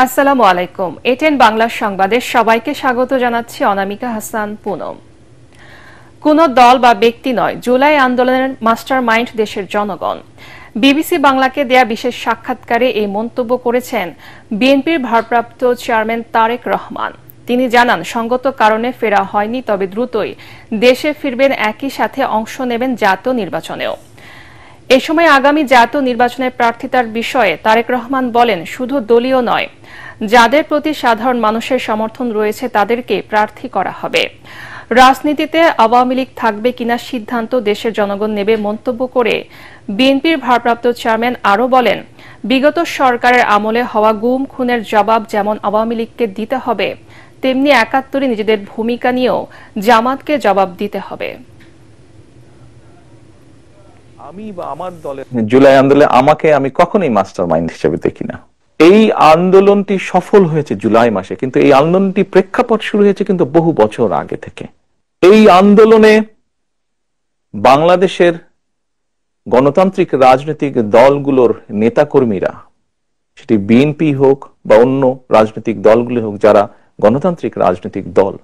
আসসালামু আলাইকুম। এটেন বাংলা সংবাদে সবাইকে স্বাগত জানাচ্ছি অনামিকা হাসান পুনম। কোনো দল বা ব্যক্তি নয়, জুলাই আন্দোলনের মাস্টারমাইন্ড দেশের জনগণ। বিবিসি বাংলাকে দেয়া বিশেষ সাক্ষাৎকারে এই মন্তব্য করেছেন বিএনপির ভারপ্রাপ্ত চেয়ারম্যান তারেক রহমান। তিনি জানান, সঙ্গত কারণে ফেরা হয়নি, তবে দ্রুতই দেশে ফিরবেন, একই সাথে অংশ নেবেন জাতীয় নির্বাচনেও। এ সময় আগামী জাতীয় নির্বাচনের প্রার্থিতার বিষয়ে তারেক রহমান বলেন, শুধু দলীয় নয়, যাদের প্রতি সাধারণ মানুষের সমর্থন রয়েছে তাদেরকে প্রার্থী করা হবে। রাজনীতিতে আওয়ামী লীগ থাকবে কিনা সিদ্ধান্ত দেশের জনগণ নেবে মন্তব্য করে বিএনপির ভারপ্রাপ্ত চেয়ারম্যান আরও বলেন, বিগত সরকারের আমলে হওয়া গুম খুনের জবাব যেমন আওয়ামী লীগকে দিতে হবে, তেমনি ৭১ নিজেদের ভূমিকা নিয়েও জামাতকে জবাব দিতে হবে। আমি বা আমার দলের জুলাই আন্দোলনে আমি কখনোই মাস্টারমাইন্ড হিসেবে দেখি না। এই আন্দোলনটি সফল হয়েছে জুলাই মাসে, কিন্তু এই আন্দোলনটি প্রেক্ষাপট শুরু হয়েছে কিন্তু বহু বছর আগে থেকে। এই আন্দোলনে বাংলাদেশের গণতান্ত্রিক রাজনৈতিক দলগুলোর নেতাকর্মীরা, সেটি বিএনপি হোক বা অন্য রাজনৈতিক দলগুলো হোক, যারা গণতান্ত্রিক রাজনৈতিক দল,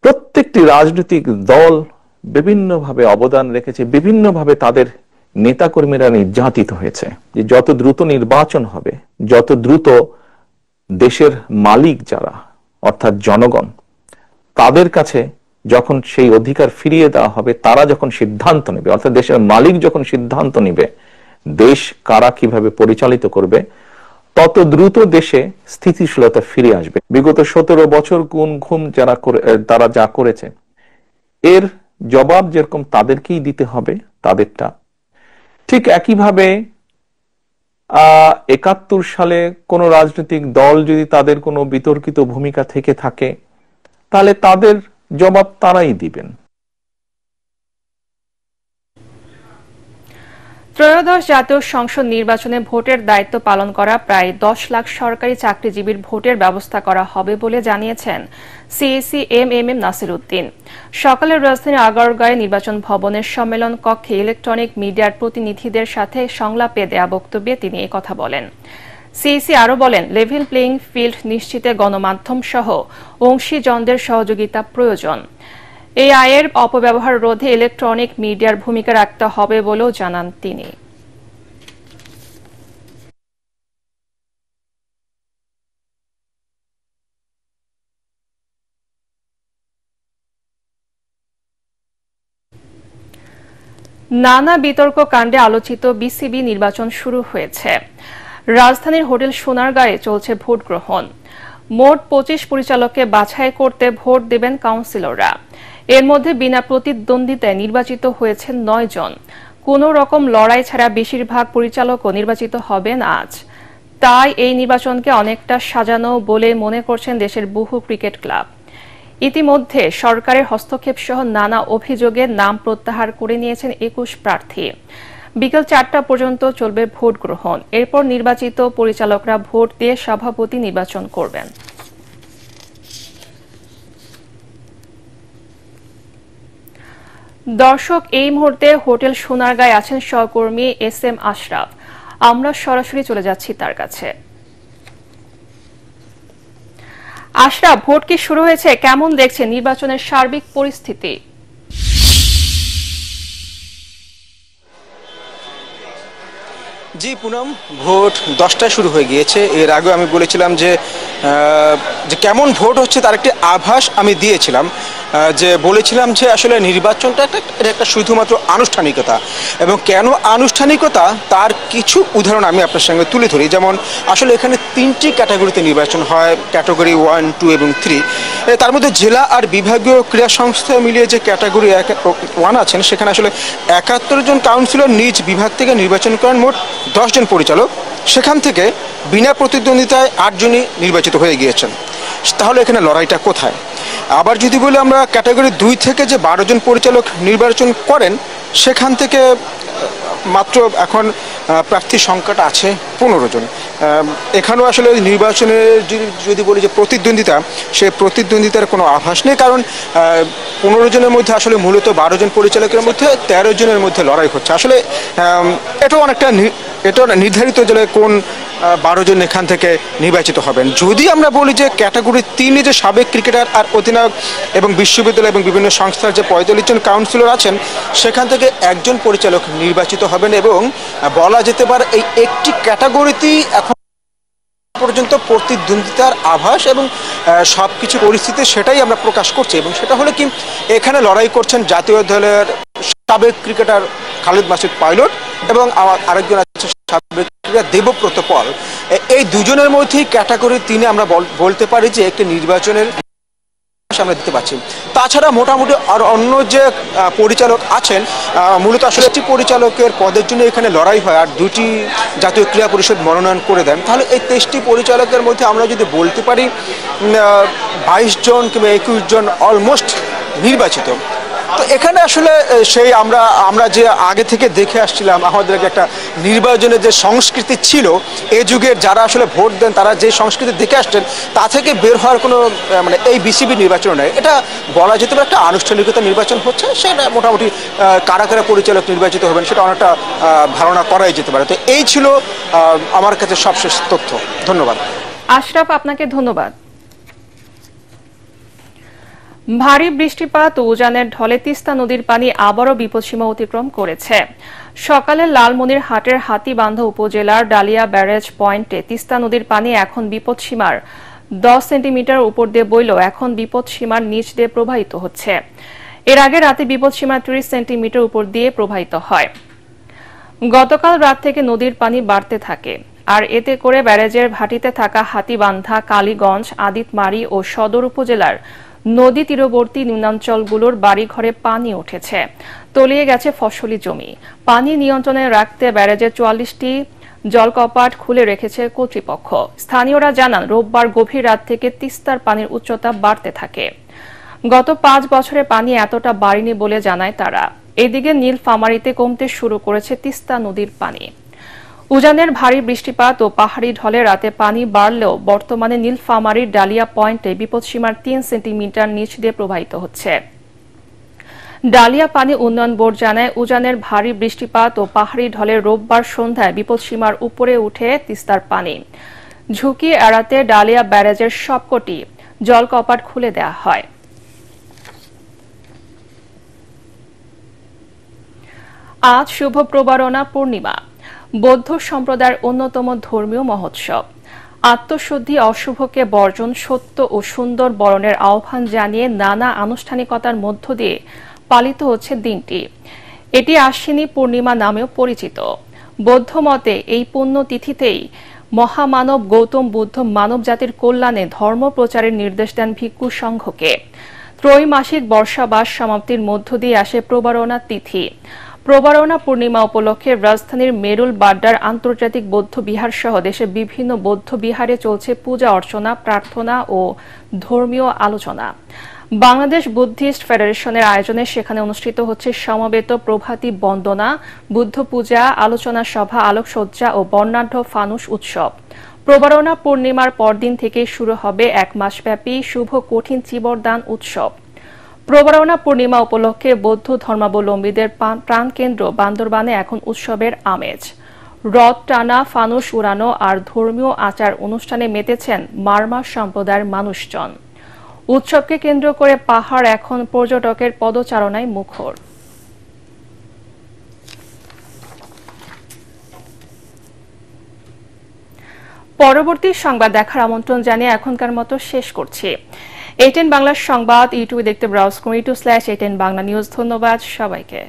প্রত্যেকটি রাজনৈতিক দল বিভিন্নভাবে অবদান রেখেছে, বিভিন্নভাবে তাদের নেতাকর্মীরা নির্যাতিত হয়েছে। যে যত দ্রুত নির্বাচন হবে, যত দ্রুত দেশের মালিক যারা অর্থাৎ জনগণ, তাদের কাছে যখন সেই অধিকার ফিরিয়ে দেওয়া হবে, তারা যখন সিদ্ধান্ত নেবে, অর্থাৎ দেশের মালিক যখন সিদ্ধান্ত নেবে দেশ কারা কিভাবে পরিচালিত করবে, তত দ্রুত দেশে স্থিতিশীলতা ফিরে আসবে। বিগত 17 বছর গুম খুন তারা যা করেছে, এর জবাব যেরকম তাদেরকেই দিতে হবে তাদেরটা, ঠিক একইভাবে ৭১ সালে কোন রাজনৈতিক দল যদি তাদের কোনো বিতর্কিত ভূমিকা থেকে থাকে, তাহলে তাদের জবাব তারাই দিবেন। ত্রয়োদশ জাতীয় সংসদ নির্বাচনে ভোটের দায়িত্ব পালন করা প্রায় 10 লাখ সরকারি চাকরিজীবীর ভোটের ব্যবস্থা করা হবে বলে জানিয়েছেন সিএসি এম নাসির উদ্দিন। সকালে রাজধানীর আগারগাঁয়ে নির্বাচন ভবনের সম্মেলন কক্ষে ইলেকট্রনিক মিডিয়ার প্রতিনিধিদের সাথে সংলাপে দেয়া বক্তব্যে তিনি একথা বলেন। সিএসি আরও বলেন, লেভেল প্লেইং ফিল্ড নিশ্চিতে গণমাধ্যম সহ অংশীজনদের সহযোগিতা প্রয়োজন। এই আয়ের অপব্যবহার রোধে ইলেকট্রনিক মিডিয়ার ভূমিকা রাখতে হবে বলেও জানান তিনি। নানা বিতর্ক কাণ্ডে আলোচিত বিসিবি নির্বাচন শুরু হয়েছে। রাজধানীর হোটেল সোনারগাঁয়ে চলছে ভোট গ্রহণ। মোট 25 পরিচালককে বাছাই করতে ভোট দেবেন কাউন্সিলররা। এর মধ্যে বিনা প্রতিদ্বন্দ্বিতায় নির্বাচিত হয়েছেন 9 জন। কোনো রকম লড়াই ছাড়া বেশিরভাগ পরিচালকও নির্বাচিত হবেন আজ। তাই এই নির্বাচনকে অনেকটা সাজানো বলে মনে করছেন দেশের বহু ক্রিকেট ক্লাব। ইতিমধ্যে সরকারের হস্তক্ষেপ সহ নানা অভিযোগে নাম প্রত্যাহার করে নিয়েছেন 21 প্রার্থী। বিকেল 4টা পর্যন্ত চলবে ভোট গ্রহণ। এরপর নির্বাচিত পরিচালকরা ভোট দিয়ে সভাপতি নির্বাচন করবেন। দর্শক, এই মুহূর্তে হোটেল সোনারগাঁয়ে আছেন সহকর্মী SM আশরাফ। আমরা সরাসরি চলে যাচ্ছি তার কাছে। আশরাফ, ভোট কি শুরু হয়েছে? কেমন দেখছে নির্বাচনের সার্বিক পরিস্থিতি? জি পুনম, ভোট 10টায় শুরু হয়ে গিয়েছে। এর আগে আমি বলেছিলাম যে কেমন ভোট হচ্ছে তার একটি আভাস আমি দিয়েছিলাম, যে বলেছিলাম যে আসলে নির্বাচনটা একটা শুধুমাত্র আনুষ্ঠানিকতা, এবং কেন আনুষ্ঠানিকতা তার কিছু উদাহরণ আমি আপনার সঙ্গে তুলে ধরি। যেমন আসলে এখানে 3টি ক্যাটাগরিতে নির্বাচন হয়, ক্যাটাগরি 1, 2 এবং 3। তার মধ্যে জেলা আর বিভাগীয় ক্রীড়া সংস্থা মিলিয়ে যে ক্যাটাগরি 1 আছেন, সেখানে আসলে ৭১ জন কাউন্সিলর নিজ বিভাগ থেকে নির্বাচন করেন মোট 10 জন পরিচালক। সেখান থেকে বিনা প্রতিদ্বন্দ্বিতায় 8 জনই নির্বাচিত হয়ে গিয়েছেন। তাহলে এখানে লড়াইটা কোথায়? আবার যদি বলি আমরা ক্যাটাগরি 2 থেকে যে 12 জন পরিচালক নির্বাচন করেন, সেখান থেকে মাত্র এখন প্রার্থীর সংখ্যাটা আছে 15 জন। এখানেও আসলে নির্বাচনের যদি বলি যে প্রতিদ্বন্দ্বিতা, সেই প্রতিদ্বন্দ্বিতার কোনো আভাস নেই, কারণ 15 জনের মধ্যে আসলে মূলত 12 জন পরিচালকের মধ্যে 13 জনের মধ্যে লড়াই হচ্ছে। আসলে এটাও অনেকটা এটা নির্ধারিত যে কোন 12 জন এখান থেকে নির্বাচিত হবেন। যদি আমরা বলি যে ক্যাটাগরি 3-এ যে সাবেক ক্রিকেটার আর অধিনায়ক এবং বিশ্ববিদ্যালয় এবং বিভিন্ন সংস্থার যে 45 জন কাউন্সিলর আছেন, সেখান থেকে একজন পরিচালক নির্বাচিত হবেন এবং বলা যেতে পারে এই একটি ক্যাটাগরিতেই এখন পর্যন্ত প্রতিদ্বন্দ্বিতার আভাস এবং সবকিছু পরিস্থিতি সেটাই আমরা প্রকাশ করছি। এবং সেটা হলো কি, এখানে লড়াই করছেন জাতীয় দলের সাবেক ক্রিকেটার খালিদ মাসুদ পাইলট এবং আরেকজন আছে সাবেক ক্রিকেটার দেবব্রত পল। এই দুজনের মধ্যেই ক্যাটাগরি 3-এ আমরা বলতে পারি যে একটি নির্বাচনের আমরা দিতে পারছি। তাছাড়া মোটামুটি আর অন্য যে পরিচালক আছেন, মূলত আসলে একটি পরিচালকের পদের জন্য এখানে লড়াই হয় আর 2টি জাতীয় ক্রীড়া পরিষদ মনোনয়ন করে দেন। তাহলে এই 23টি পরিচালকের মধ্যে আমরা যদি বলতে পারি 22 জন কিংবা 21 জন অলমোস্ট নির্বাচিত। তো এখানে আসলে সেই আমরা যে আগে থেকে দেখে আসছিলাম আমাদের একটা নির্বাচনের যে সংস্কৃতি ছিল, এই যুগের যারা আসলে ভোট দেন তারা যে সংস্কৃতি দেখে আসছেন তা থেকে বের হওয়ার কোনো মানে এই বিসিবি নির্বাচন নয়। এটা বলা যেতে পারে একটা আনুষ্ঠানিকতা নির্বাচন হচ্ছে, সেটা মোটামুটি কারা কারা পরিচালক নির্বাচিত হবেন সেটা অনেকটা ধারণা করাই যেতে পারে। তো এই ছিল আমার কাছে সবশেষ তথ্য। ধন্যবাদ আশরাফ, আপনাকে ধন্যবাদ। ভারী বৃষ্টিপাত ও উজানের ঢলে তিস্তা নদীর পানি আবারও বিপদসীমা অতিক্রম করেছে। সকালে লালমনিরহাটের হাতীবান্ধা উপজেলার ডালিয়া ব্যারেজ পয়েন্টে তিস্তা নদীর পানি এখন বিপদসীমার 10 সেন্টিমিটার উপর দিয়ে বইলেও এখন বিপদসীমার নিচ দিয়ে প্রবাহিত হচ্ছে। এর আগে রাতে বিপদসীমা 30 সেন্টিমিটার উপর দিয়ে প্রবাহিত হয়। গতকাল রাত থেকে নদীর পানি বাড়তে থাকে, আর এতে করে ব্যারেজের ভাটিতে থাকা হাতীবান্ধা, কালীগঞ্জ, আদিতমারি ও সদর উপজেলার নদী তীরবর্তী নিম্নাঞ্চলগুলোর বাড়িঘরে পানি উঠেছে, তলিয়ে গেছে ফসলি জমি। পানি নিয়ন্ত্রণে রাখতে ব্যারেজের 44টি জলকপাট খুলে রেখেছে কর্তৃপক্ষ। স্থানীয়রা জানান, রোববার গভীর রাত থেকে তিস্তার পানির উচ্চতা বাড়তে থাকে। গত 5 বছরে পানি এতটা বাড়েনি বলে জানায় তারা। এদিকে নীলফামারীতে কমতে শুরু করেছে তিস্তা নদীর পানি। উজানের ভারী বৃষ্টিপাত ও পাহাড়ি ঢলে রাতে পানি বাড়লেও বর্তমানে নীলফামারীর ডালিয়া পয়েন্টে বিপদসীমার 3 সেন্টিমিটার নিচ দিয়ে প্রবাহিত হচ্ছে। ডালিয়া পানি উন্নয়ন বোর্ড জানায়, উজানের ভারী বৃষ্টিপাত ও পাহাড়ি ঢলে রোববার সন্ধ্যায় বিপদসীমার উপরে উঠে তিস্তার পানি। ঝুঁকি এড়াতে ডালিয়া ব্যারেজের সবকটি জলকপাট খুলে দেওয়া হয়। আজ শুভ প্রবারণা পূর্ণিমা, বৌদ্ধ সম্প্রদায়ের অন্যতম ধর্মীয় মহোৎসব। আত্মশুদ্ধি, অশুভকে বর্জন, সত্য ও সুন্দর বরণের আহ্বান জানিয়ে নানা আনুষ্ঠানিকতার মধ্য দিয়ে পালিত হচ্ছে দিনটি। এটি আশ্বিনী পূর্ণিমা নামেও পরিচিত। বৌদ্ধ মতে এই পুণ্য তিথিতেই মহামানব গৌতম বুদ্ধ মানব জাতির কল্যাণে ধর্ম প্রচারের নির্দেশ দেন ভিক্ষু সংঘকে। ত্রৈমাসিক বর্ষাবাস সমাপ্তির মধ্য দিয়ে আসে প্রবারণা তিথি। প্রবারণা পূর্ণিমা উপলক্ষে রাজধানীর মেরুল বাড্ডার আন্তর্জাতিক বৌদ্ধ বিহার সহ দেশের বিভিন্ন বৌদ্ধ বিহারে চলছে পূজা অর্চনা, প্রার্থনা ও ধর্মীয় আলোচনা। বাংলাদেশ বুদ্ধিস্ট ফেডারেশনের আয়োজনে সেখানে অনুষ্ঠিত হচ্ছে সমবেত প্রভাতী বন্দনা, বুদ্ধ পূজা, আলোচনা সভা, আলোকসজ্জা ও বর্ণাঢ্য ফানুস উৎসব। প্রবারণা পূর্ণিমার পরদিন থেকে শুরু হবে 1 মাসব্যাপী শুভ কঠিন চিবরদান উৎসব। প্রবারণা পূর্ণিমা উপলক্ষে বৌদ্ধ ধর্মাবলম্বীদের প্রাণকেন্দ্র বান্দরবানে এখন উৎসবের আমেজ। রথ টানা, ফানুস উড়ানো আর ধর্মীয় আচার অনুষ্ঠানে মেতেছেন মারমা সম্প্রদায়ের মানুষজন। উৎসবকে কেন্দ্র করে পাহাড় এখন পর্যটকের পদচারণায় মুখর। পরবর্তী সংবাদ দেখার আমন্ত্রণ জানিয়ে এখনকার মতো শেষ করছি। ATN বাংলার সংবাদ ইউটিউবে দেখতে ব্রাউজ করুন, YouTube/ATN বাংলা নিউজ। ধন্যবাদ সবাইকে।